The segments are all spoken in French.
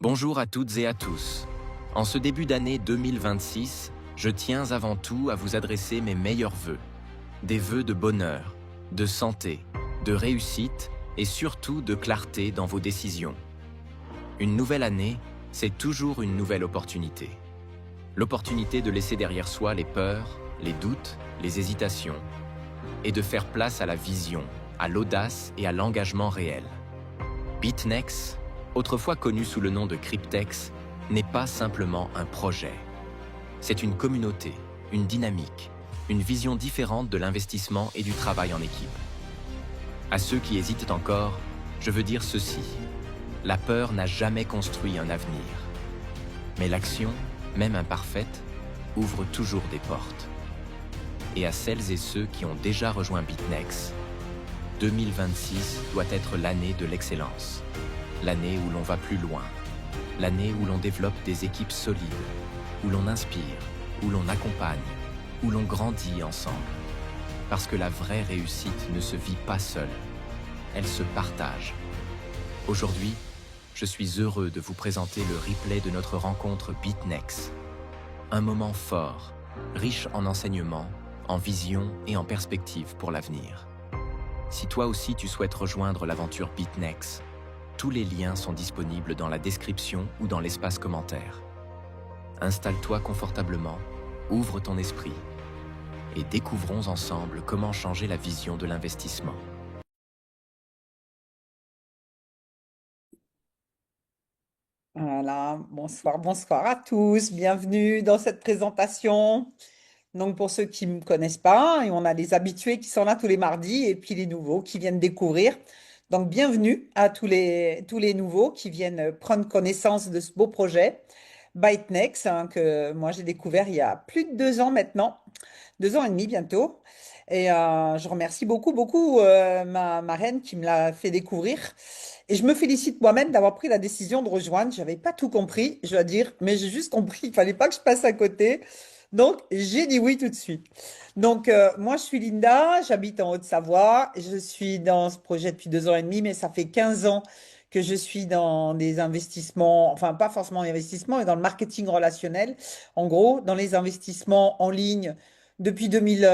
Bonjour à toutes et à tous. En ce début d'année 2026, je tiens avant tout à vous adresser mes meilleurs vœux. Des vœux de bonheur, de santé, de réussite et surtout de clarté dans vos décisions. Une nouvelle année, c'est toujours une nouvelle opportunité. L'opportunité de laisser derrière soi les peurs, les doutes, les hésitations, et de faire place à la vision, à l'audace et à l'engagement réel. BitNex, autrefois connu sous le nom de Cryptex, n'est pas simplement un projet. C'est une communauté, une dynamique, une vision différente de l'investissement et du travail en équipe. À ceux qui hésitent encore, je veux dire ceci. La peur n'a jamais construit un avenir. Mais l'action, même imparfaite, ouvre toujours des portes. Et à celles et ceux qui ont déjà rejoint BitNex, 2026 doit être l'année de l'excellence. L'année où l'on va plus loin. L'année où l'on développe des équipes solides, où l'on inspire, où l'on accompagne, où l'on grandit ensemble. Parce que la vraie réussite ne se vit pas seule. Elle se partage. Aujourd'hui, je suis heureux de vous présenter le replay de notre rencontre BitNex. Un moment fort, riche en enseignements, en vision et en perspectives pour l'avenir. Si toi aussi tu souhaites rejoindre l'aventure BitNex, tous les liens sont disponibles dans la description ou dans l'espace commentaire. Installe-toi confortablement, ouvre ton esprit et découvrons ensemble comment changer la vision de l'investissement. Voilà, bonsoir, bonsoir à tous, bienvenue dans cette présentation. Donc pour ceux qui ne me connaissent pas, et on a des habitués qui sont là tous les mardis et puis les nouveaux qui viennent découvrir. Donc bienvenue à tous les nouveaux qui viennent prendre connaissance de ce beau projet, ByteNex, que moi j'ai découvert il y a plus de 2 ans maintenant, 2 ans et demi bientôt. Et je remercie beaucoup, beaucoup ma reine qui me l'a fait découvrir. Et je me félicite moi-même d'avoir pris la décision de rejoindre. J'avais pas tout compris, je dois dire, mais j'ai juste compris qu'il fallait pas que je passe à côté. Donc, j'ai dit oui tout de suite. Donc, moi, je suis Linda, j'habite en Haute-Savoie. Je suis dans ce projet depuis 2 ans et demi, mais ça fait 15 ans que je suis dans des investissements, enfin, pas forcément investissements, mais dans le marketing relationnel. En gros, dans les investissements en ligne depuis 2000,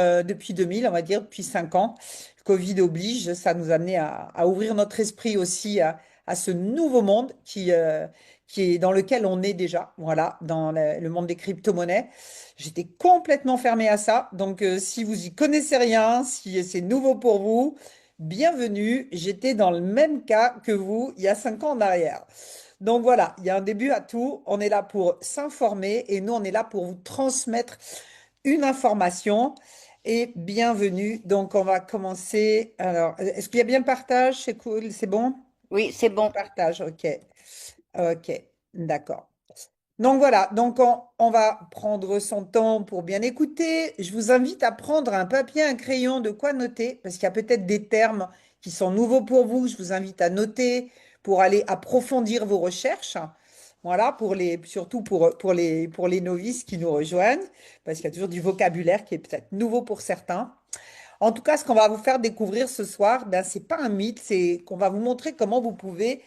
on va dire, depuis 5 ans. Covid oblige, ça nous a amené à ouvrir notre esprit aussi à ce nouveau monde qui est dans lequel on est déjà, voilà, dans le monde des crypto-monnaies. J'étais complètement fermée à ça, donc si vous y connaissez rien, si c'est nouveau pour vous, bienvenue. J'étais dans le même cas que vous il y a 5 ans en arrière. Donc voilà, il y a un début à tout. On est là pour s'informer et nous, on est là pour vous transmettre une information et bienvenue. Donc, on va commencer. Alors, est-ce qu'il y a bien le partage? C'est cool, c'est bon? Oui, c'est bon. Partage, ok. Ok, d'accord. Donc voilà, donc on va prendre son temps pour bien écouter. Je vous invite à prendre un papier, un crayon, de quoi noter, parce qu'il y a peut-être des termes qui sont nouveaux pour vous. Je vous invite à noter pour aller approfondir vos recherches. Voilà, surtout pour les novices qui nous rejoignent, parce qu'il y a toujours du vocabulaire qui est peut-être nouveau pour certains. En tout cas, ce qu'on va vous faire découvrir ce soir, ben, c'est pas un mythe, c'est qu'on va vous montrer comment vous pouvez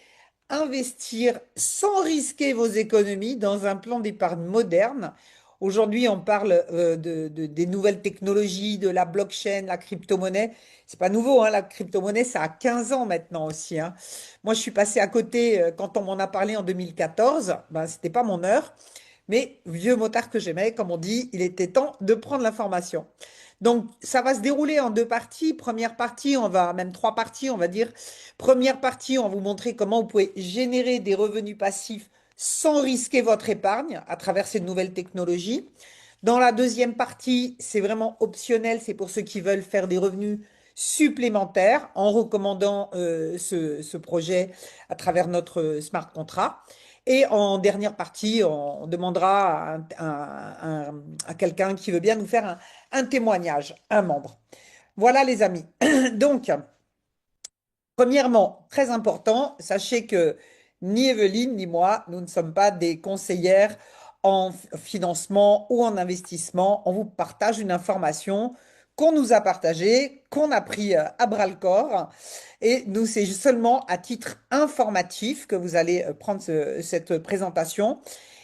investir sans risquer vos économies dans un plan d'épargne moderne. Aujourd'hui, on parle des nouvelles technologies, de la blockchain, la crypto-monnaie. C'est pas nouveau, hein, la crypto-monnaie, ça a 15 ans maintenant aussi, hein. Moi, je suis passée à côté quand on m'en a parlé en 2014. Ben, c'était pas mon heure. Mais vieux motard que j'aimais, comme on dit, il était temps de prendre l'information. Donc, ça va se dérouler en 2 parties. Première partie, même 3 parties, on va dire. Première partie, on va vous montrer comment vous pouvez générer des revenus passifs sans risquer votre épargne à travers ces nouvelles technologies. Dans la deuxième partie, c'est vraiment optionnel, c'est pour ceux qui veulent faire des revenus supplémentaires en recommandant ce projet à travers notre smart contract. Et en dernière partie, on demandera à quelqu'un qui veut bien nous faire un témoignage, un membre. Voilà les amis. Donc, premièrement, très important, sachez que ni Evelyne ni moi, nous ne sommes pas des conseillères en financement ou en investissement. On vous partage une information qu'on nous a partagé, qu'on a pris à bras-le-corps. Et nous, c'est seulement à titre informatif que vous allez prendre cette présentation.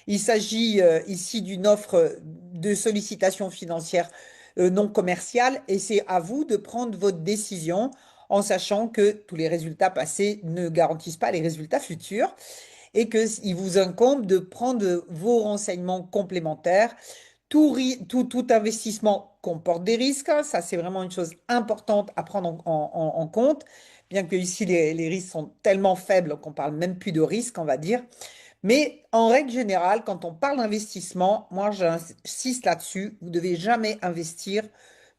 Il s'agit ici d'une offre de sollicitation financière non commerciale et c'est à vous de prendre votre décision en sachant que tous les résultats passés ne garantissent pas les résultats futurs et qu'il vous incombe de prendre vos renseignements complémentaires. Tout investissement comporte des risques, hein. Ça c'est vraiment une chose importante à prendre en compte, bien que ici les risques sont tellement faibles qu'on parle même plus de risques, on va dire. Mais en règle générale, quand on parle d'investissement, moi j'insiste là-dessus, vous devez jamais investir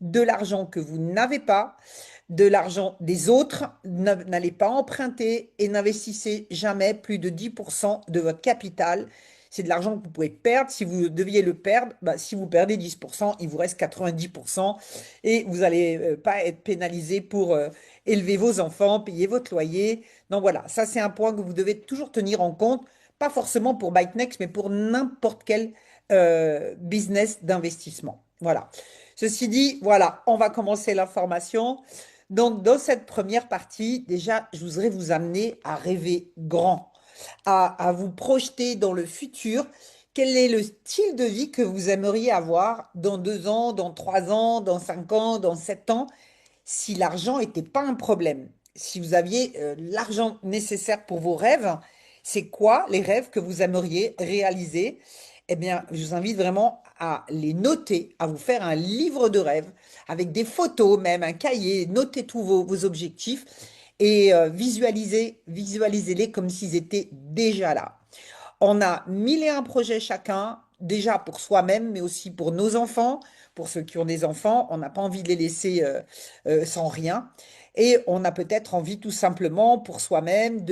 de l'argent que vous n'avez pas, de l'argent des autres, n'allez pas emprunter et n'investissez jamais plus de 10% de votre capital. C'est de l'argent que vous pouvez perdre. Si vous deviez le perdre, bah, si vous perdez 10%, il vous reste 90% et vous n'allez pas être pénalisé pour élever vos enfants, payer votre loyer. Donc voilà, ça c'est un point que vous devez toujours tenir en compte, pas forcément pour ByteNext, mais pour n'importe quel business d'investissement. Voilà. Ceci dit, voilà, on va commencer l'information. Donc, dans cette première partie, déjà, je voudrais vous amener à rêver grand, à vous projeter dans le futur. Quel est le style de vie que vous aimeriez avoir dans 2 ans, dans 3 ans, dans 5 ans, dans 7 ans, si l'argent n'était pas un problème? Si vous aviez l'argent nécessaire pour vos rêves, c'est quoi les rêves que vous aimeriez réaliser? Eh bien, je vous invite vraiment à les noter, à vous faire un livre de rêves avec des photos, même un cahier, notez tous vos objectifs et visualisez-les comme s'ils étaient déjà là. On a 1001 projets chacun, déjà pour soi-même, mais aussi pour nos enfants, pour ceux qui ont des enfants. On n'a pas envie de les laisser sans rien. Et on a peut-être envie tout simplement pour soi-même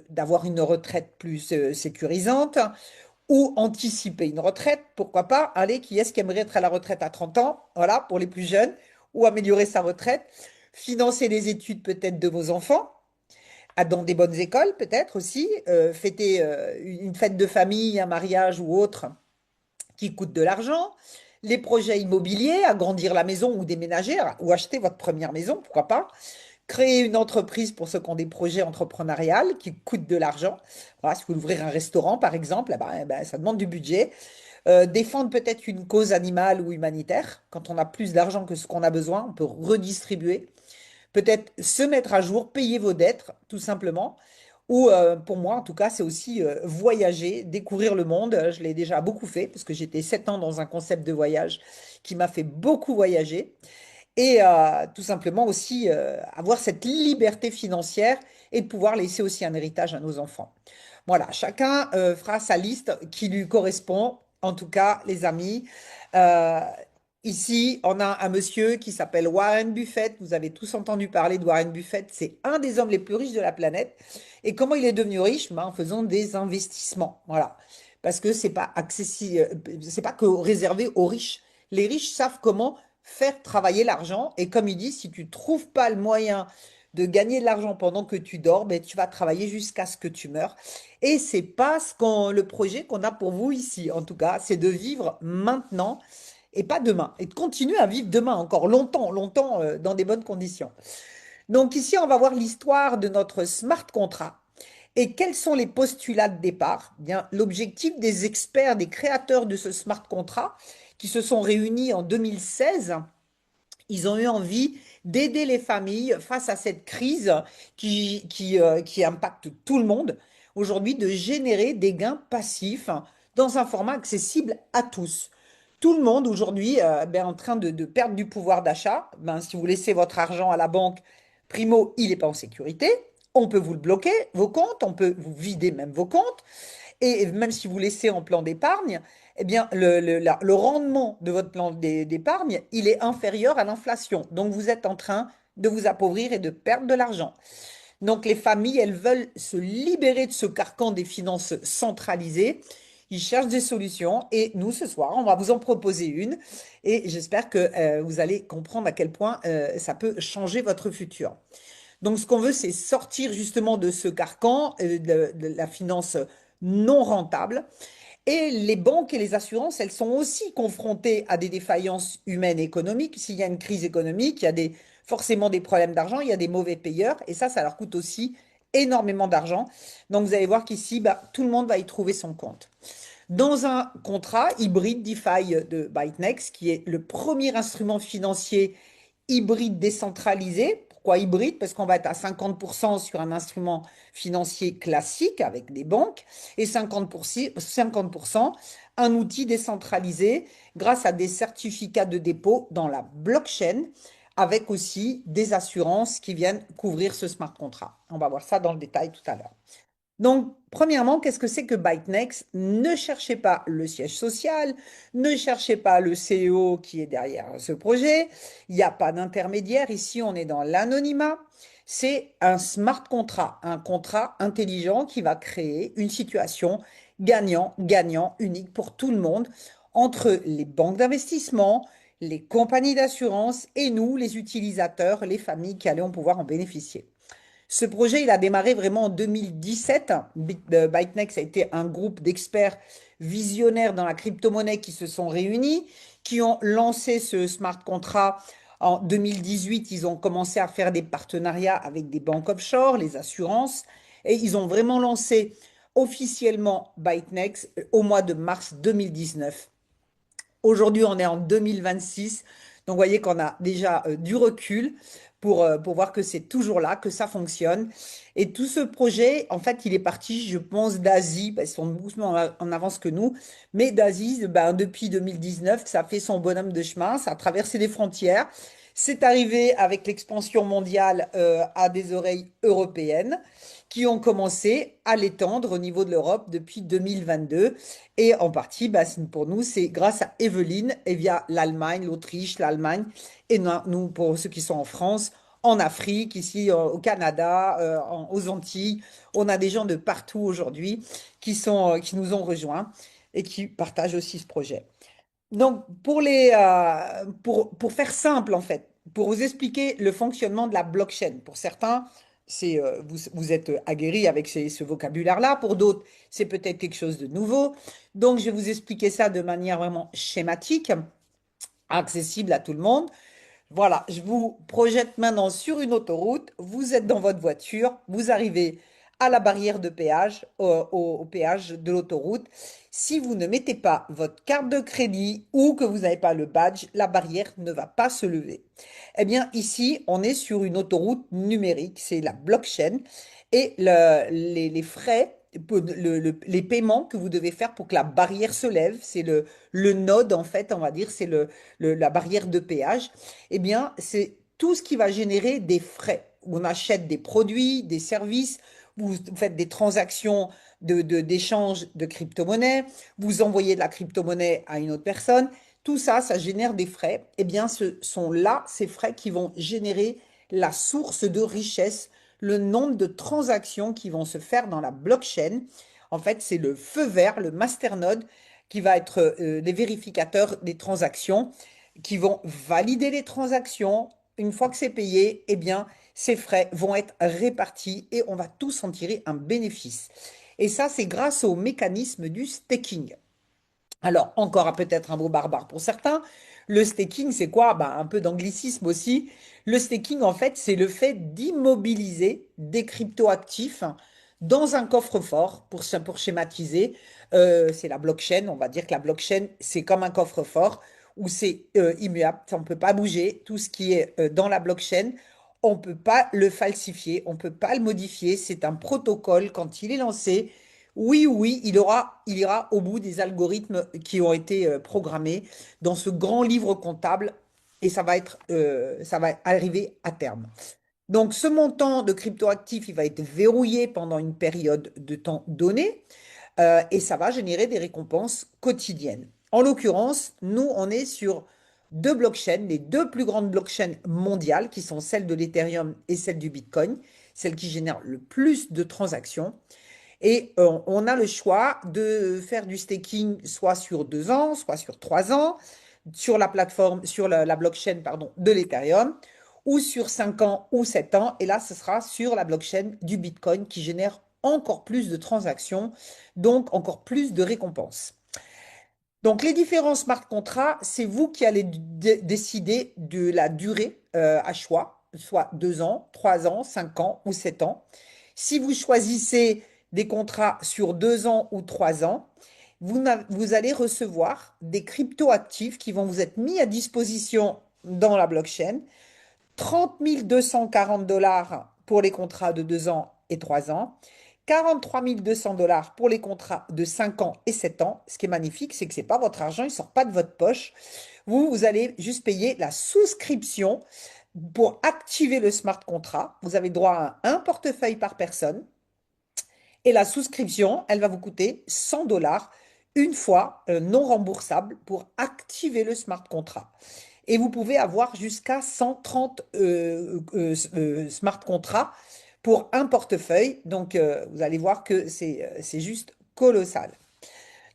d'avoir une retraite plus sécurisante ou anticiper une retraite. Pourquoi pas? Allez, qui est-ce qui aimerait être à la retraite à 30 ans? Voilà, pour les plus jeunes. Ou améliorer sa retraite. Financer les études peut-être de vos enfants dans des bonnes écoles peut-être aussi, fêter une fête de famille, un mariage ou autre qui coûte de l'argent, les projets immobiliers, agrandir la maison ou déménager, ou acheter votre première maison, pourquoi pas, créer une entreprise pour ceux qui ont des projets entrepreneuriaux qui coûtent de l'argent. Voilà, si vous voulez ouvrir un restaurant par exemple, ça demande du budget. Défendre peut-être une cause animale ou humanitaire. Quand on a plus d'argent que ce qu'on a besoin, on peut redistribuer. Peut-être se mettre à jour, payer vos dettes, tout simplement. Ou pour moi, en tout cas, c'est aussi voyager, découvrir le monde. Je l'ai déjà beaucoup fait parce que j'étais 7 ans dans un concept de voyage qui m'a fait beaucoup voyager. Et tout simplement aussi avoir cette liberté financière et de pouvoir laisser aussi un héritage à nos enfants. Voilà, chacun fera sa liste qui lui correspond. En tout cas, les amis, euh, ici, on a un monsieur qui s'appelle Warren Buffett. Vous avez tous entendu parler de Warren Buffett. C'est un des hommes les plus riches de la planète. Et comment il est devenu riche? Ben, en faisant des investissements. Voilà. Parce que c'est pas accessible, c'est pas que réservé aux riches. Les riches savent comment faire travailler l'argent. Et comme il dit, si tu trouves pas le moyen de gagner de l'argent pendant que tu dors, ben, tu vas travailler jusqu'à ce que tu meurs. Et c'est pas le projet qu'on a pour vous ici. En tout cas, c'est de vivre maintenant et pas demain. Et de continuer à vivre demain encore longtemps, longtemps, dans des bonnes conditions. Donc ici, on va voir l'histoire de notre smart contract. Et quels sont les postulats de départ? Bien, l'objectif des experts, des créateurs de ce smart contract, qui se sont réunis en 2016, ils ont eu envie d'aider les familles face à cette crise qui impacte tout le monde aujourd'hui, de générer des gains passifs dans un format accessible à tous. Tout le monde aujourd'hui est en train de perdre du pouvoir d'achat. Ben, si vous laissez votre argent à la banque, primo, il n'est pas en sécurité. On peut vous le bloquer, vos comptes, on peut vous vider même vos comptes. Et même si vous laissez en plan d'épargne, eh bien, le rendement de votre plan d'épargne, il est inférieur à l'inflation. Donc, vous êtes en train de vous appauvrir et de perdre de l'argent. Donc, les familles, elles veulent se libérer de ce carcan des finances centralisées. Ils cherchent des solutions et nous, ce soir, on va vous en proposer une. Et j'espère que vous allez comprendre à quel point ça peut changer votre futur. Donc, ce qu'on veut, c'est sortir justement de ce carcan de la finance non rentable Et les banques et les assurances, elles sont aussi confrontées à des défaillances humaines et économiques. S'il y a une crise économique, il y a forcément des problèmes d'argent, il y a des mauvais payeurs, et ça leur coûte aussi énormément d'argent. Donc vous allez voir qu'ici, bah, tout le monde va y trouver son compte. Dans un contrat hybride DeFi de Bytenex, qui est le premier instrument financier hybride décentralisé. Pourquoi hybride? Parce qu'on va être à 50% sur un instrument financier classique avec des banques et 50% un outil décentralisé grâce à des certificats de dépôt dans la blockchain avec aussi des assurances qui viennent couvrir ce smart contract. On va voir ça dans le détail tout à l'heure. Donc, premièrement, qu'est-ce que c'est que Bytenex? Ne cherchez pas le siège social, ne cherchez pas le CEO qui est derrière ce projet. Il n'y a pas d'intermédiaire. Ici, on est dans l'anonymat. C'est un smart contract, un contrat intelligent qui va créer une situation gagnant-gagnant unique pour tout le monde entre les banques d'investissement, les compagnies d'assurance et nous, les utilisateurs, les familles qui allons pouvoir en bénéficier. Ce projet, il a démarré vraiment en 2017. Bytenex a été un groupe d'experts visionnaires dans la crypto-monnaie qui se sont réunis, qui ont lancé ce smart contract en 2018. Ils ont commencé à faire des partenariats avec des banques offshore, les assurances, et ils ont vraiment lancé officiellement Bytenex au mois de mars 2019. Aujourd'hui, on est en 2026. Donc, vous voyez qu'on a déjà du recul pour voir que c'est toujours là, que ça fonctionne. Et tout ce projet, en fait, il est parti, je pense, d'Asie, parce qu'ils sont doucement en avance que nous, mais d'Asie, ben, depuis 2019, ça fait son bonhomme de chemin, ça a traversé les frontières. C'est arrivé avec l'expansion mondiale à des oreilles européennes qui ont commencé à l'étendre au niveau de l'Europe depuis 2022. Et en partie, bah, pour nous, c'est grâce à Evelyne et via l'Allemagne, l'Autriche, l'Allemagne, et nous, pour ceux qui sont en France, en Afrique, ici au Canada, aux Antilles. On a des gens de partout aujourd'hui qui nous ont rejoints et qui partagent aussi ce projet. Donc, pour faire simple, en fait, pour vous expliquer le fonctionnement de la blockchain, pour certains, vous êtes aguerris avec ce vocabulaire-là, pour d'autres, c'est peut-être quelque chose de nouveau. Donc, je vais vous expliquer ça de manière vraiment schématique, accessible à tout le monde. Voilà, je vous projette maintenant sur une autoroute. Vous êtes dans votre voiture, vous arrivez à la barrière de péage, au péage de l'autoroute. Si vous ne mettez pas votre carte de crédit ou que vous n'avez pas le badge, la barrière ne va pas se lever. Eh bien, ici, on est sur une autoroute numérique, c'est la blockchain, et les frais, les paiements que vous devez faire pour que la barrière se lève, c'est le node, en fait, on va dire, c'est la barrière de péage eh bien, c'est tout ce qui va générer des frais. On achète des produits, des services, vous faites des transactions d'échange de crypto-monnaies, vous envoyez de la crypto-monnaie à une autre personne. Tout ça, ça génère des frais. Eh bien, ce sont là ces frais qui vont générer la source de richesse, le nombre de transactions qui vont se faire dans la blockchain. En fait, c'est le feu vert, le masternode, qui va être les vérificateurs des transactions qui vont valider les transactions. Une fois que c'est payé, eh bien, ces frais vont être répartis et on va tous en tirer un bénéfice. Et ça, c'est grâce au mécanisme du staking. Alors, encore peut-être un mot barbare pour certains. Le staking, c'est quoi? Ben, un peu d'anglicisme aussi. Le staking, en fait, c'est le fait d'immobiliser des cryptoactifs dans un coffre-fort, pour schématiser. C'est la blockchain. On va dire que la blockchain, c'est comme un coffre-fort où c'est immuable. On ne peut pas bouger. Tout ce qui est dans la blockchain, on ne peut pas le falsifier, on ne peut pas le modifier. C'est un protocole. Quand il est lancé, oui, il ira au bout des algorithmes qui ont été programmés dans ce grand livre comptable et ça va arriver à terme. Donc, ce montant de cryptoactifs, il va être verrouillé pendant une période de temps donnée et ça va générer des récompenses quotidiennes. En l'occurrence, nous, on est sur deux blockchains, les deux plus grandes blockchains mondiales, qui sont celles de l'Ethereum et celle du Bitcoin, celles qui génèrent le plus de transactions. Et on a le choix de faire du staking soit sur 2 ans, soit sur 3 ans, sur la plateforme, sur la blockchain, pardon, de l'Ethereum, ou sur 5 ans ou 7 ans. Et là, ce sera sur la blockchain du Bitcoin qui génère encore plus de transactions, donc encore plus de récompenses. Donc, les différents smart contracts, c'est vous qui allez décider de la durée à choix, soit 2 ans, 3 ans, 5 ans ou 7 ans. Si vous choisissez des contrats sur 2 ans ou 3 ans, vous allez recevoir des cryptoactifs qui vont vous être mis à disposition dans la blockchain. 30 240 $ pour les contrats de 2 ans et 3 ans. 43 200 $ pour les contrats de 5 ans et 7 ans. Ce qui est magnifique, c'est que ce n'est pas votre argent, il ne sort pas de votre poche. Vous allez juste payer la souscription pour activer le smart contract. Vous avez droit à un portefeuille par personne. Et la souscription, elle va vous coûter 100 $ une fois non remboursable pour activer le smart contract. Et vous pouvez avoir jusqu'à 130 smart contracts pour un portefeuille. Donc, vous allez voir que c'est juste colossal.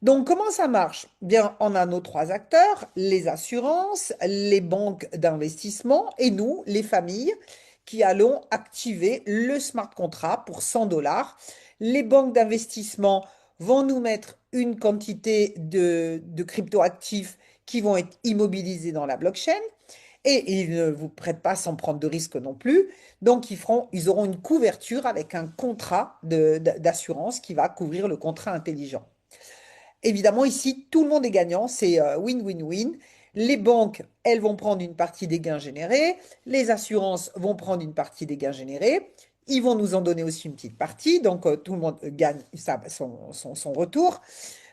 Donc, comment ça marche? Bien, on a nos trois acteurs, les assurances, les banques d'investissement et nous, les familles, qui allons activer le smart contract pour 100 $. Les banques d'investissement vont nous mettre une quantité de cryptoactifs qui vont être immobilisés dans la blockchain et ils ne vous prêtent pas sans prendre de risque non plus. Donc, ils auront une couverture avec un contrat d'assurance qui va couvrir le contrat intelligent. Évidemment, ici, tout le monde est gagnant, c'est win-win-win. Les banques, elles vont prendre une partie des gains générés, les assurances vont prendre une partie des gains générés, ils vont nous en donner aussi une petite partie, donc tout le monde gagne son retour.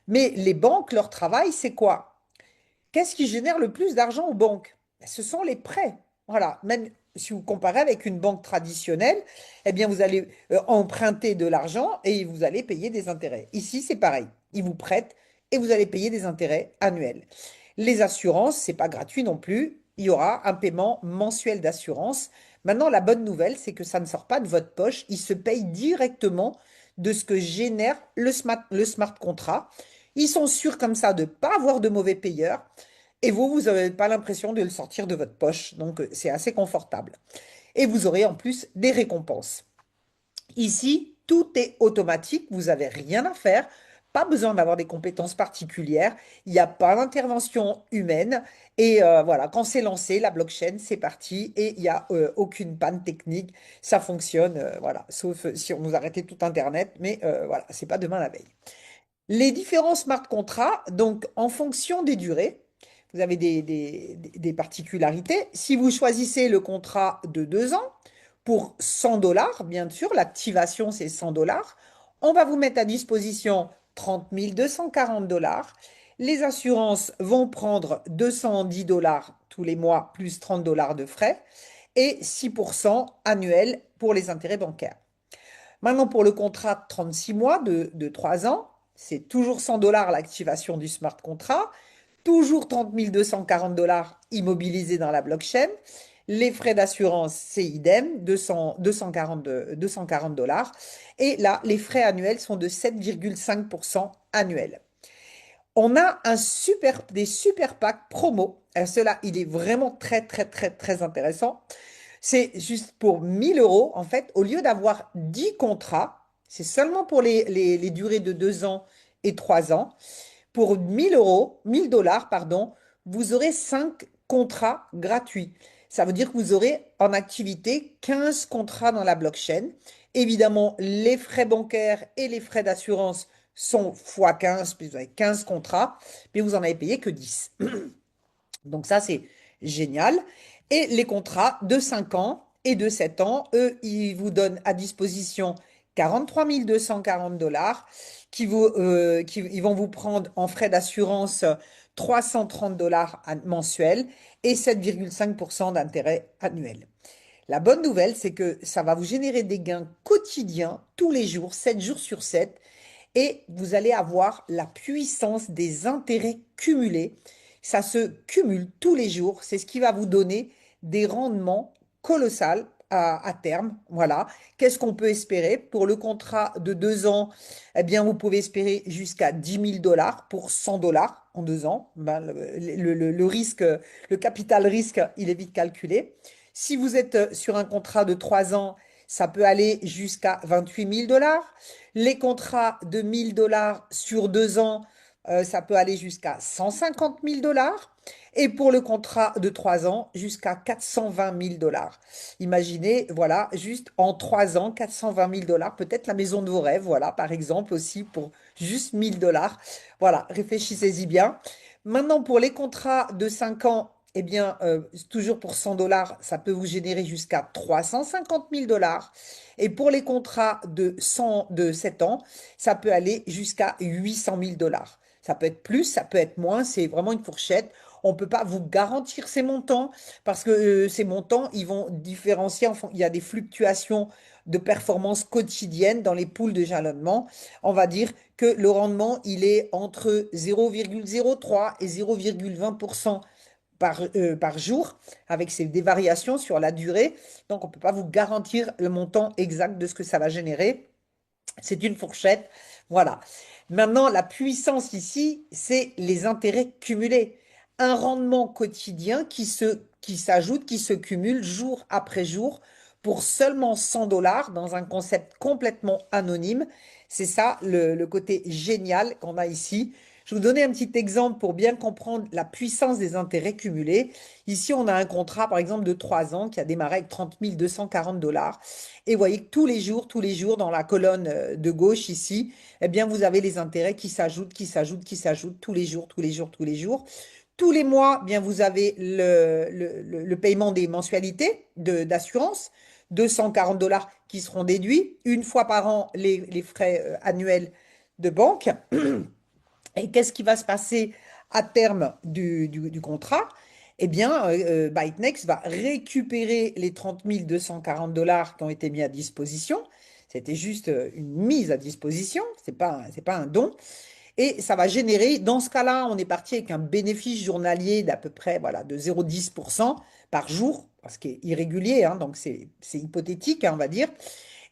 Mais les banques, leur travail, c'est quoi? Qu'est-ce qui génère le plus d'argent aux banques? Ben, ce sont les prêts. Voilà, même si vous comparez avec une banque traditionnelle, eh bien vous allez emprunter de l'argent et vous allez payer des intérêts. Ici, c'est pareil. Ils vous prêtent et vous allez payer des intérêts annuels. Les assurances, c'est pas gratuit non plus. Il y aura un paiement mensuel d'assurance. Maintenant, la bonne nouvelle, c'est que ça ne sort pas de votre poche. Il se paye directement de ce que génère le smart contract. Ils sont sûrs comme ça de ne pas avoir de mauvais payeurs. Et vous n'avez pas l'impression de le sortir de votre poche. Donc, c'est assez confortable. Et vous aurez en plus des récompenses. Ici, tout est automatique. Vous n'avez rien à faire. Pas besoin d'avoir des compétences particulières. Il n'y a pas d'intervention humaine. Et voilà, quand c'est lancé, la blockchain, c'est parti. Et il n'y a aucune panne technique. Ça fonctionne, voilà. Sauf si on nous arrêtait tout Internet. Mais voilà, c'est pas demain la veille. Les différents smart contracts, donc en fonction des durées, vous avez des particularités. Si vous choisissez le contrat de 2 ans, pour 100 $, bien sûr, l'activation c'est 100 $, on va vous mettre à disposition 30 240 $. Les assurances vont prendre 210 $ tous les mois plus 30 $ de frais et 6% annuels pour les intérêts bancaires. Maintenant, pour le contrat de 36 mois de 3 ans, c'est toujours 100 $ l'activation du smart contract, toujours 30 240 $ immobilisés dans la blockchain. Les frais d'assurance, c'est idem, 240 $. Et là, les frais annuels sont de 7,5% annuels. On a des super packs promo. Alors, cela, il est vraiment très, très, très, très intéressant. C'est juste pour 1 000 €, en fait, au lieu d'avoir 10 contrats, c'est seulement pour les durées de 2 ans et 3 ans. Pour 1 000 €, 1 000 $ pardon, vous aurez 5 contrats gratuits. Ça veut dire que vous aurez en activité 15 contrats dans la blockchain. Évidemment, les frais bancaires et les frais d'assurance sont x 15, puis vous avez 15 contrats, mais vous en avez payé que 10. Donc ça, c'est génial. Et les contrats de 5 ans et de 7 ans, eux, ils vous donnent à disposition 43 240 $ ils vont vous prendre en frais d'assurance 330 $ mensuels et 7,5% d'intérêt annuel. La bonne nouvelle, c'est que ça va vous générer des gains quotidiens tous les jours, 7 jours sur 7, et vous allez avoir la puissance des intérêts cumulés. Ça se cumule tous les jours. C'est ce qui va vous donner des rendements colossaux à terme. Voilà. Qu'est-ce qu'on peut espérer? Pour le contrat de 2 ans, eh bien, vous pouvez espérer jusqu'à 10 000 $ pour 100 $ en 2 ans. Ben, le risque, le capital risque, il est vite calculé. Si vous êtes sur un contrat de 3 ans, ça peut aller jusqu'à 28 000 $. Les contrats de 1 000 $ sur 2 ans, ça peut aller jusqu'à 150 000 dollars. Et pour le contrat de 3 ans, jusqu'à 420 000 dollars. Imaginez, voilà, juste en 3 ans, 420 000 dollars. Peut-être la maison de vos rêves, voilà, par exemple, aussi pour juste 1000 dollars. Voilà, réfléchissez-y bien. Maintenant, pour les contrats de 5 ans, eh bien, toujours pour 100 dollars, ça peut vous générer jusqu'à 350 000 dollars. Et pour les contrats de 7 ans, ça peut aller jusqu'à 800 000 dollars. Ça peut être plus, ça peut être moins, c'est vraiment une fourchette. On ne peut pas vous garantir ces montants parce que ces montants, ils vont différencier. Il y a des fluctuations de performance quotidiennes dans les poules de jalonnement. On va dire que le rendement, il est entre 0,03 et 0,20% par jour, avec des variations sur la durée. Donc, on ne peut pas vous garantir le montant exact de ce que ça va générer. C'est une fourchette. Voilà. Maintenant, la puissance ici, c'est les intérêts cumulés. Un rendement quotidien qui s'ajoute, qui se cumule jour après jour pour seulement 100 dollars dans un concept complètement anonyme. C'est ça le côté génial qu'on a ici. Je vais vous donner un petit exemple pour bien comprendre la puissance des intérêts cumulés. Ici, on a un contrat, par exemple, de 3 ans qui a démarré avec 30 240 dollars. Et vous voyez que tous les jours, dans la colonne de gauche ici, eh bien, vous avez les intérêts qui s'ajoutent, qui s'ajoutent, qui s'ajoutent tous les jours, tous les jours, tous les jours. Tous les mois, eh bien, vous avez le paiement des mensualités d'assurance, 240 dollars qui seront déduits. Une fois par an, les frais annuels de banque. Et qu'est-ce qui va se passer à terme du contrat? Eh bien, ByteNext va récupérer les 30 240 dollars qui ont été mis à disposition. C'était juste une mise à disposition, c'est pas un don. Et ça va générer, dans ce cas-là, on est parti avec un bénéfice journalier d'à peu près voilà, de 0,10% par jour, ce qui est irrégulier, hein, donc c'est hypothétique, hein, on va dire.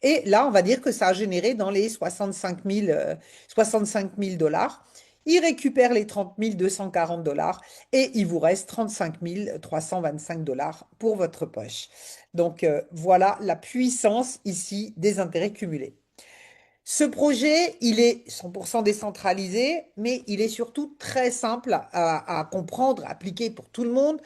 Et là, on va dire que ça a généré dans les 65 000 dollars. Il récupère les 30 240 dollars et il vous reste 35 325 dollars pour votre poche. Donc, voilà la puissance ici des intérêts cumulés. Ce projet, il est 100% décentralisé, mais il est surtout très simple à comprendre, à appliquer pour tout le monde.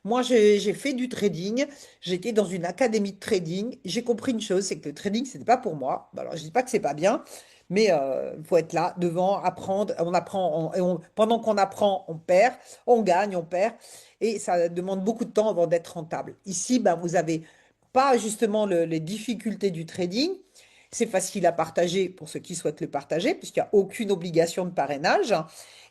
Moi, j'ai fait du trading, j'étais dans une académie de trading, j'ai compris une chose, c'est que le trading, ce n'était pas pour moi. Bah, alors, je ne dis pas que c'est pas bien, mais il faut être là, devant, apprendre. On apprend, pendant qu'on apprend, on perd, on gagne, on perd, et ça demande beaucoup de temps avant d'être rentable. Ici, ben, vous n'avez pas justement les difficultés du trading. C'est facile à partager pour ceux qui souhaitent le partager, puisqu'il n'y a aucune obligation de parrainage.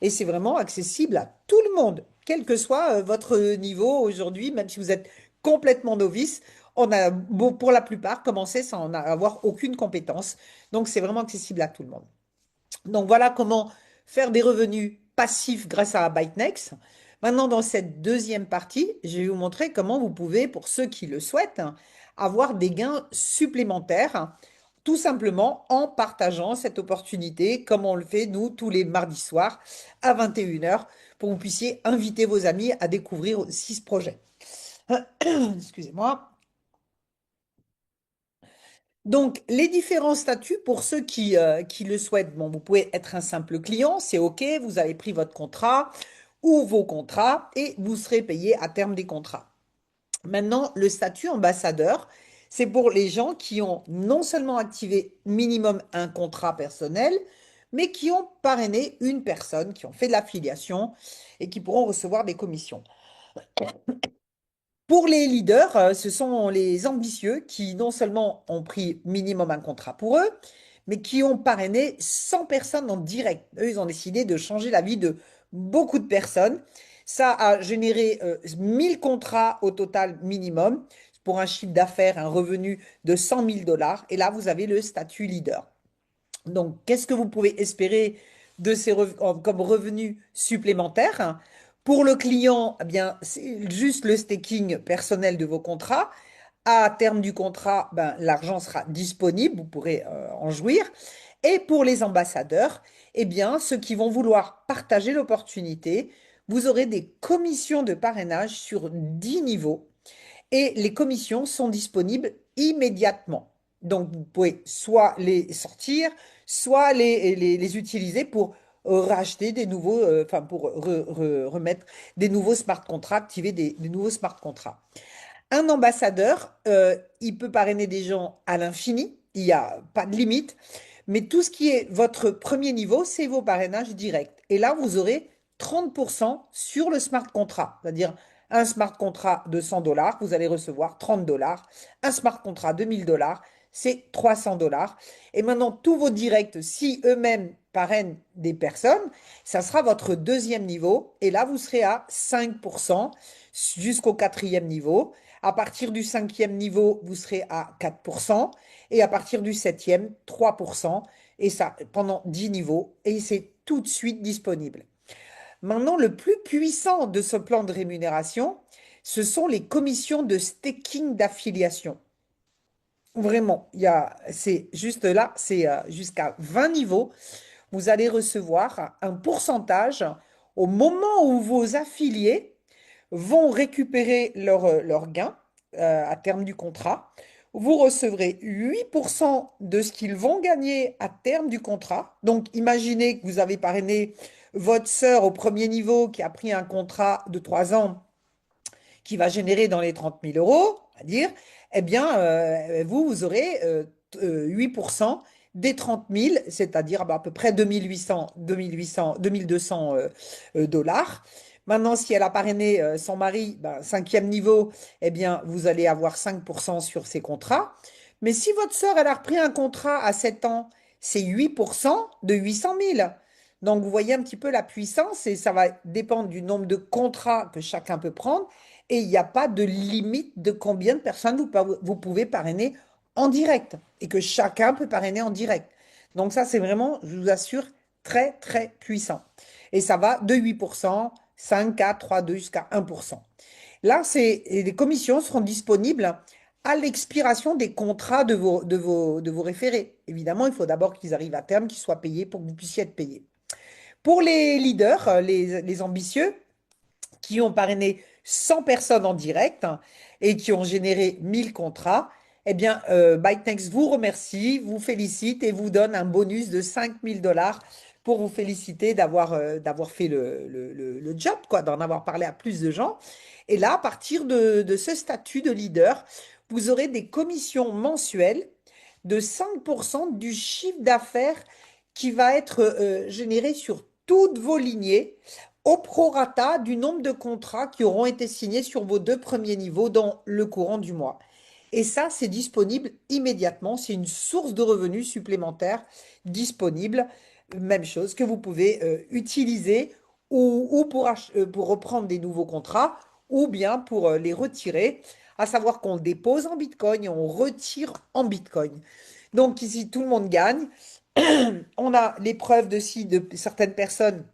Et c'est vraiment accessible à tout le monde, quel que soit votre niveau aujourd'hui, même si vous êtes complètement novice. On a, pour la plupart, commencé sans avoir aucune compétence. Donc, c'est vraiment accessible à tout le monde. Donc, voilà comment faire des revenus passifs grâce à ByteNext. Maintenant, dans cette deuxième partie, je vais vous montrer comment vous pouvez, pour ceux qui le souhaitent, avoir des gains supplémentaires tout simplement en partageant cette opportunité, comme on le fait nous tous les mardis soirs à 21 heures, pour que vous puissiez inviter vos amis à découvrir aussi ce projet. Excusez-moi. Donc, les différents statuts pour ceux qui le souhaitent. Bon, vous pouvez être un simple client, c'est OK, vous avez pris votre contrat ou vos contrats et vous serez payé à terme des contrats. Maintenant, le statut ambassadeur, c'est pour les gens qui ont non seulement activé minimum un contrat personnel, mais qui ont parrainé une personne, qui ont fait de l'affiliation et qui pourront recevoir des commissions. Pour les leaders, ce sont les ambitieux qui non seulement ont pris minimum un contrat pour eux, mais qui ont parrainé 100 personnes en direct. Eux, ils ont décidé de changer la vie de beaucoup de personnes. Ça a généré 1000 contrats au total minimum pour un chiffre d'affaires, un revenu de 100 000 dollars. Et là, vous avez le statut leader. Donc, qu'est-ce que vous pouvez espérer de comme revenus supplémentaires? Pour le client, eh bien, c'est juste le staking personnel de vos contrats. À terme du contrat, ben, l'argent sera disponible, vous pourrez en jouir. Et pour les ambassadeurs, eh bien, ceux qui vont vouloir partager l'opportunité, vous aurez des commissions de parrainage sur 10 niveaux et les commissions sont disponibles immédiatement. Donc, vous pouvez soit les sortir, soit les utiliser pour racheter des nouveaux, enfin pour remettre des nouveaux smart contracts, activer des nouveaux smart contracts. Un ambassadeur, il peut parrainer des gens à l'infini, il n'y a pas de limite, mais tout ce qui est votre premier niveau, c'est vos parrainages directs. Et là, vous aurez 30% sur le smart contract, c'est-à-dire un smart contract de 100 dollars, vous allez recevoir 30 dollars. Un smart contract de 1000 dollars, c'est 300 dollars. Et maintenant, tous vos directs, si eux-mêmes parrainent des personnes, ça sera votre deuxième niveau. Et là, vous serez à 5% jusqu'au quatrième niveau. À partir du cinquième niveau, vous serez à 4%. Et à partir du septième, 3%. Et ça pendant 10 niveaux. Et c'est tout de suite disponible. Maintenant, le plus puissant de ce plan de rémunération, ce sont les commissions de staking d'affiliation. Vraiment, c'est juste là, c'est jusqu'à 20 niveaux. Vous allez recevoir un pourcentage au moment où vos affiliés vont récupérer leur gain à terme du contrat. Vous recevrez 8% de ce qu'ils vont gagner à terme du contrat. Donc, imaginez que vous avez parrainé votre sœur au premier niveau qui a pris un contrat de 3 ans qui va générer dans les 30 000 euros, à dire, eh bien, vous aurez 8% des 30 000, c'est-à-dire à peu près 2800, 2800, 2200 dollars. Maintenant, si elle a parrainé son mari, cinquième niveau, eh bien, vous allez avoir 5% sur ses contrats. Mais si votre sœur, elle a repris un contrat à 7 ans, c'est 8% de 800 000. Donc, vous voyez un petit peu la puissance et ça va dépendre du nombre de contrats que chacun peut prendre. Et il n'y a pas de limite de combien de personnes vous pouvez parrainer en direct et que chacun peut parrainer en direct. Donc ça, c'est vraiment, je vous assure, très, très puissant. Et ça va de 8%, 5, 4, 3, 2 jusqu'à 1%. Là, les commissions seront disponibles à l'expiration des contrats de vos référés. Évidemment, il faut d'abord qu'ils arrivent à terme, qu'ils soient payés pour que vous puissiez être payés. Pour les leaders, les ambitieux, qui ont parrainé 100 personnes en direct et qui ont généré 1000 contrats, eh bien, ByteNext vous remercie, vous félicite et vous donne un bonus de 5000 dollars pour vous féliciter d'avoir fait le job, quoi, d'en avoir parlé à plus de gens. Et là, à partir de ce statut de leader, vous aurez des commissions mensuelles de 5% du chiffre d'affaires qui va être généré sur toutes vos lignées au prorata du nombre de contrats qui auront été signés sur vos deux premiers niveaux dans le courant du mois. Et ça, c'est disponible immédiatement. C'est une source de revenus supplémentaire disponible. Même chose que vous pouvez utiliser ou pour reprendre des nouveaux contrats ou bien pour les retirer. À savoir qu'on dépose en Bitcoin et on retire en Bitcoin. Donc ici, tout le monde gagne. On a les preuves de certaines personnes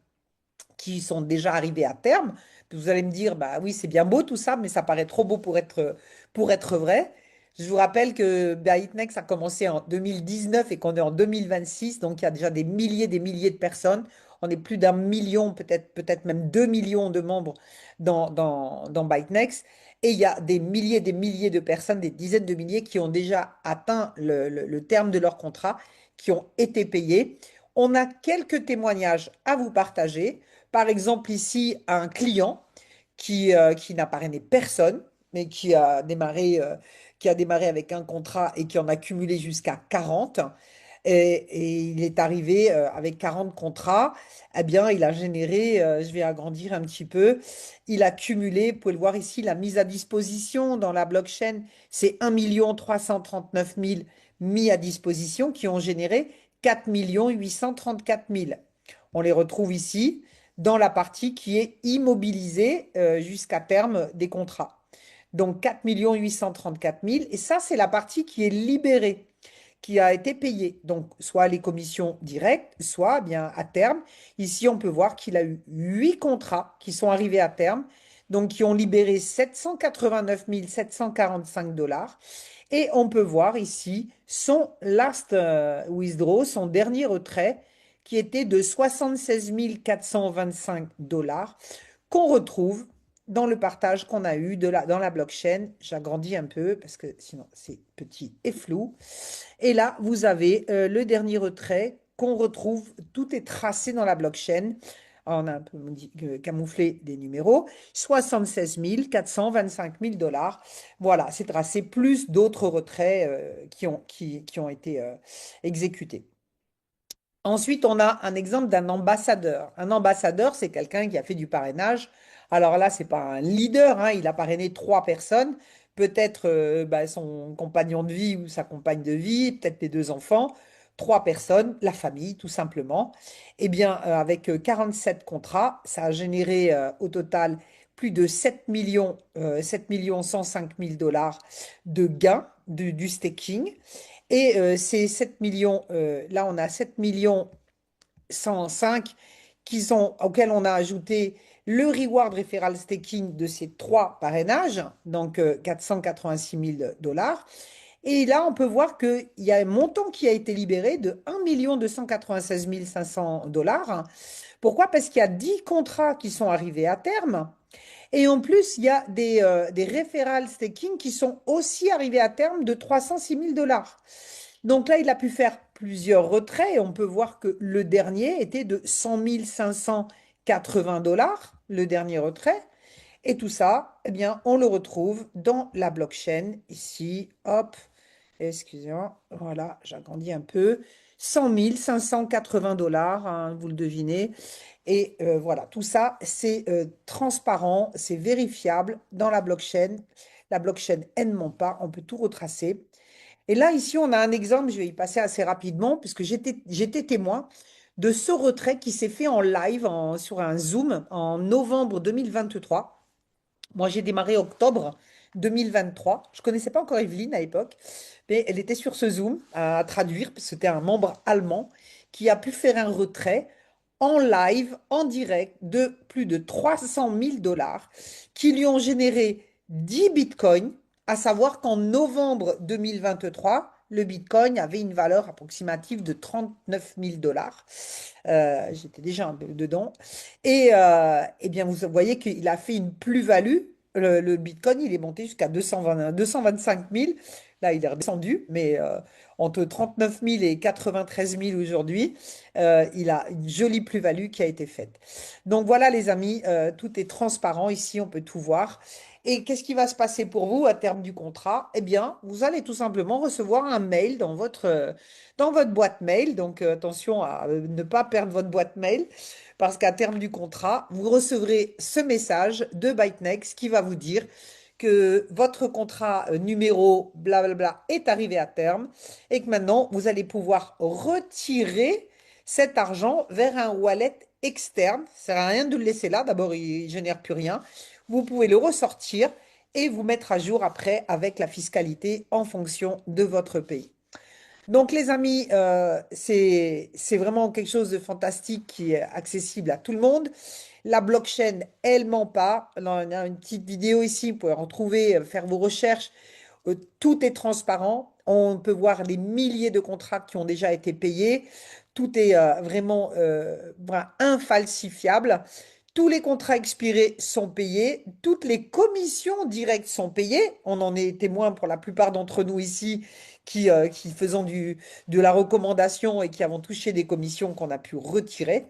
qui sont déjà arrivés à terme. Vous allez me dire, bah oui, c'est bien beau tout ça, mais ça paraît trop beau pour être vrai. Je vous rappelle que ByteNext a commencé en 2019 et qu'on est en 2026, donc il y a déjà des milliers de personnes. On est plus d'1 million, peut-être même 2 millions de membres dans ByteNext. Et il y a des milliers de personnes, des dizaines de milliers qui ont déjà atteint le terme de leur contrat, qui ont été payés. On a quelques témoignages à vous partager. Par exemple, ici, un client qui n'a parrainé personne, mais qui a démarré avec un contrat et qui en a cumulé jusqu'à 40. Et il est arrivé avec 40 contrats. Eh bien, il a généré, je vais agrandir un petit peu, il a cumulé, vous pouvez le voir ici, la mise à disposition dans la blockchain, c'est 1 339 000 mis à disposition qui ont généré 4 834 000. On les retrouve ici dans la partie qui est immobilisée jusqu'à terme des contrats. Donc 4 834 000. Et ça, c'est la partie qui est libérée, qui a été payée. Donc soit les commissions directes, soit bien à terme. Ici, on peut voir qu'il a eu 8 contrats qui sont arrivés à terme, donc qui ont libéré 789 745 dollars. Et on peut voir ici son last withdraw, son dernier retrait, qui était de 76 425 dollars, qu'on retrouve dans le partage qu'on a eu dans la blockchain. J'agrandis un peu parce que sinon c'est petit et flou. Et là, vous avez le dernier retrait qu'on retrouve, tout est tracé dans la blockchain. On a un peu camouflé des numéros. 76 425 000 dollars. Voilà, c'est tracé, plus d'autres retraits qui ont été exécutés. Ensuite, on a un exemple d'un ambassadeur. Un ambassadeur, c'est quelqu'un qui a fait du parrainage. Alors là, c'est pas un leader, hein, il a parrainé 3 personnes, peut-être bah, son compagnon de vie ou sa compagne de vie, peut-être les 2 enfants. 3 personnes, la famille, tout simplement. Eh bien, avec 7 contrats, ça a généré au total plus de 7 millions 105 000 dollars de gains du staking. Et ces 7 millions, là, on a 7 millions 105 auxquels on a ajouté le reward referral staking de ces 3 parrainages, donc 486 000 dollars. Et là, on peut voir qu'il y a un montant qui a été libéré de 1 296 500 dollars. Pourquoi? Parce qu'il y a 10 contrats qui sont arrivés à terme. Et en plus, il y a des referral staking qui sont aussi arrivés à terme de 306 000 dollars. Donc là, il a pu faire plusieurs retraits et on peut voir que le dernier était de 100 580 dollars, le dernier retrait. Et tout ça, eh bien, on le retrouve dans la blockchain ici. Hop, excusez-moi, voilà, j'agrandis un peu. 100 580 dollars, hein, vous le devinez. Et voilà, tout ça, c'est transparent, c'est vérifiable dans la blockchain. La blockchain, elle ne ment pas, on peut tout retracer. Et là, ici, on a un exemple, je vais y passer assez rapidement, puisque j'étais témoin de ce retrait qui s'est fait en live sur un Zoom en novembre 2023. Moi, j'ai démarré octobre 2023. Je ne connaissais pas encore Evelyne à l'époque, mais elle était sur ce Zoom à traduire, parce que c'était un membre allemand qui a pu faire un retrait en live, en direct, de plus de 300 000 dollars, qui lui ont généré 10 bitcoins, à savoir qu'en novembre 2023, le bitcoin avait une valeur approximative de 39 000 dollars. J'étais déjà un peu dedans. Et eh bien, vous voyez qu'il a fait une plus-value. Le Bitcoin, il est monté jusqu'à 225 000. Là, il est redescendu, mais entre 39 000 et 93 000 aujourd'hui, il a une jolie plus-value qui a été faite. Donc voilà, les amis, tout est transparent ici, on peut tout voir. Et qu'est-ce qui va se passer pour vous à terme du contrat? Eh bien, vous allez tout simplement recevoir un mail dans votre boîte mail. Donc, attention à ne pas perdre votre boîte mail parce qu'à terme du contrat, vous recevrez ce message de Bytenext qui va vous dire que votre contrat numéro blablabla est arrivé à terme et que maintenant, vous allez pouvoir retirer cet argent vers un wallet externe. Ça ne sert à rien de le laisser là. D'abord, il ne génère plus rien. Vous pouvez le ressortir et vous mettre à jour après avec la fiscalité en fonction de votre pays. Donc, les amis, c'est vraiment quelque chose de fantastique qui est accessible à tout le monde. La blockchain, elle ment pas. Là, on a une petite vidéo ici, vous pouvez retrouver, faire vos recherches. Tout est transparent. On peut voir les milliers de contrats qui ont déjà été payés. Tout est vraiment voilà, infalsifiable. Tous les contrats expirés sont payés. Toutes les commissions directes sont payées. On en est témoin pour la plupart d'entre nous ici qui faisons de la recommandation et qui avons touché des commissions qu'on a pu retirer.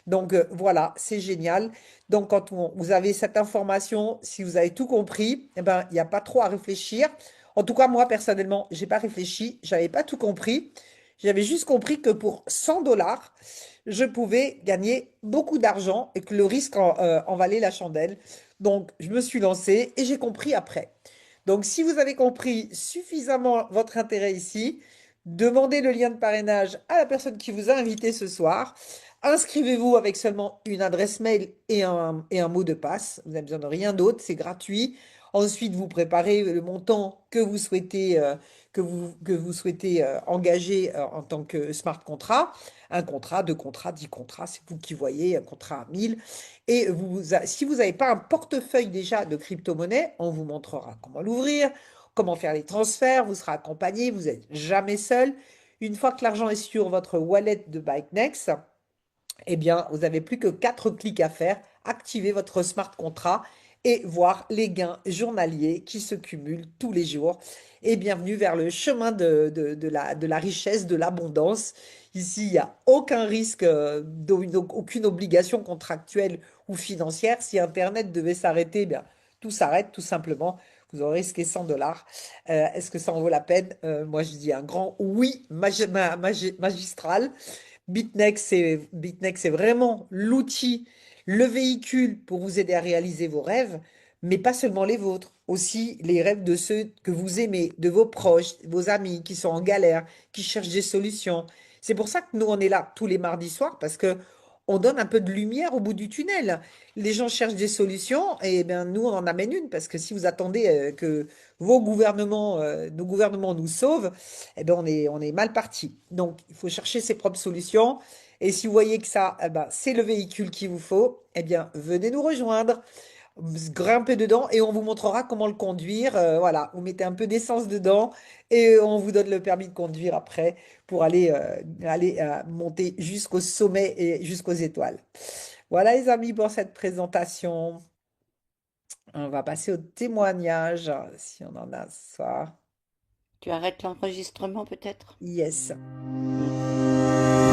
Donc voilà, c'est génial. Donc quand vous avez cette information, si vous avez tout compris, eh ben, il n'y a pas trop à réfléchir. En tout cas, moi, personnellement, j'ai pas réfléchi, j'avais pas tout compris. J'avais juste compris que pour 100 dollars, je pouvais gagner beaucoup d'argent et que le risque en valait la chandelle. Donc, je me suis lancée et j'ai compris après. Donc, si vous avez compris suffisamment votre intérêt ici, demandez le lien de parrainage à la personne qui vous a invité ce soir. Inscrivez-vous avec seulement une adresse mail et un mot de passe. Vous n'avez besoin de rien d'autre, c'est gratuit. Ensuite, vous préparez le montant que vous souhaitez, engager en tant que smart contract. Un contrat, 2 contrats, 10 contrats, c'est vous qui voyez, un contrat à 1000. Et si vous n'avez pas un portefeuille déjà de crypto-monnaie, on vous montrera comment l'ouvrir, comment faire les transferts, vous serez accompagné, vous n'êtes jamais seul. Une fois que l'argent est sur votre wallet de Bytenext, eh bien, vous n'avez plus que 4 clics à faire. Activez votre smart contract et voir les gains journaliers qui se cumulent tous les jours. Et bienvenue vers le chemin de la richesse, de l'abondance. Ici, il n'y a aucun risque, aucune obligation contractuelle ou financière. Si Internet devait s'arrêter, eh bien, tout s'arrête tout simplement. Vous aurez risqué 100 dollars. Est-ce que ça en vaut la peine? Moi, je dis un grand oui magistral. BitNext, c'est vraiment l'outil, le véhicule pour vous aider à réaliser vos rêves, mais pas seulement les vôtres, aussi les rêves de ceux que vous aimez, de vos proches, vos amis qui sont en galère, qui cherchent des solutions. C'est pour ça que nous, on est là tous les mardis soirs, parce que on donne un peu de lumière au bout du tunnel. Les gens cherchent des solutions, et bien nous, on en amène une, parce que si vous attendez que nos gouvernements nous sauvent, eh ben on est mal parti. Donc, il faut chercher ses propres solutions. Et si vous voyez que ça, eh ben, c'est le véhicule qu'il vous faut, eh bien, venez nous rejoindre, grimpez dedans et on vous montrera comment le conduire. Voilà, vous mettez un peu d'essence dedans et on vous donne le permis de conduire après pour aller monter jusqu'au sommet et jusqu'aux étoiles. Voilà, les amis, pour cette présentation. On va passer au témoignage, si on en a ce soir. Tu arrêtes l'enregistrement peut-être? Yes. Hmm.